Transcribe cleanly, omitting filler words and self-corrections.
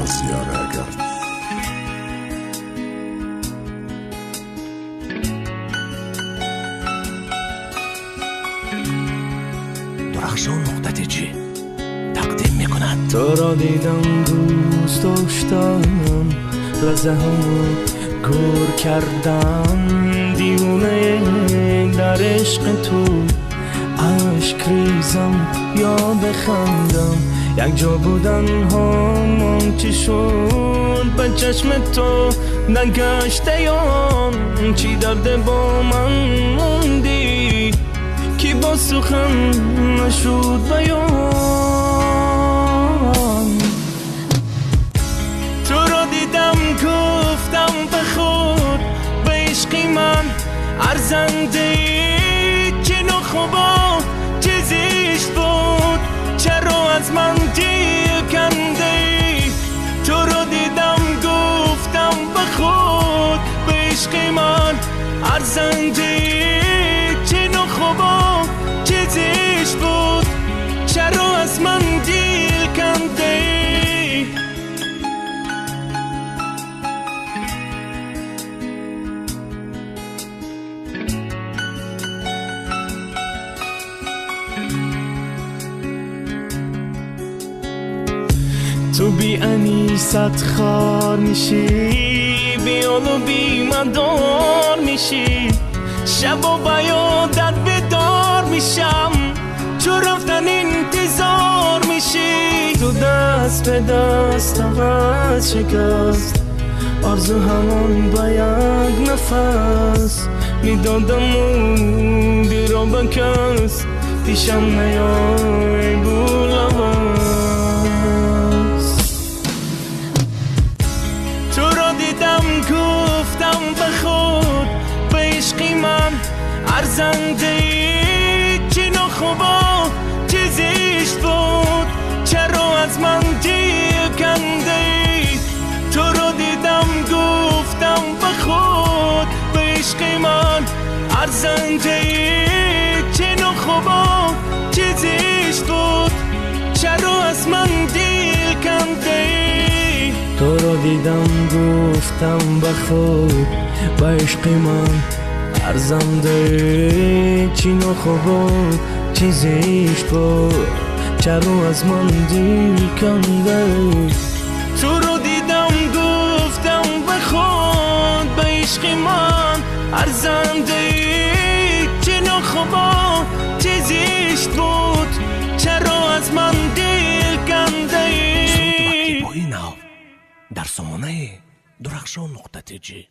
آزیارگرد درخشان نقطه جی تقدیم میکند. تو را دیدم دوست داشتم، لحظه همو گور کردم، دیوونه در عشق تو، عشق ریزم یا بخندم، یک جا بودن همون چی شد به چشم تو نگشته یان، چی درد با من موندی کی با سخن نشود بیان. تو را دیدم گفتم به خود به عشقی من ارزنده، چه نخوبا چه زیشت بود، چرا از من دیر کنده. تو را دیدم گفتم به خود به عشقی من ارزنده، چه نخوبا چه زیشت بود، چرا از من دیر کنده. تو بی انیست خار میشی، بی آل و بی مدار میشی، شب و بیادت بیدار میشم، چو رفتن انتظار میشی. تو دست به دست عوض شکست، آرزو همان با یک نفس، میدادم اون دل را به کس، پیشم نیای بولوز. تو را دیدم گفتم به خود به عشقی من ارزنده، چه نخوبا چه زیشت بود، چرا از من دیر کنده. تو را دیدم گفتم به خود به عشقی من ارزنده، چه نخوبا چه زیشت بود، چرا از من دیر کنده. تو را دیدم گفتم به خود به عشقی من ارزنده، چی نخوبا چی زیشت بود، چرا از من دیر کنده. تو را دیدم گفتم به خود به عشقی من ارزنده، چی نخوبا چی زیشت بود، چرا از من دیر کنده. با این نام در سامانه درخشان نقطه جی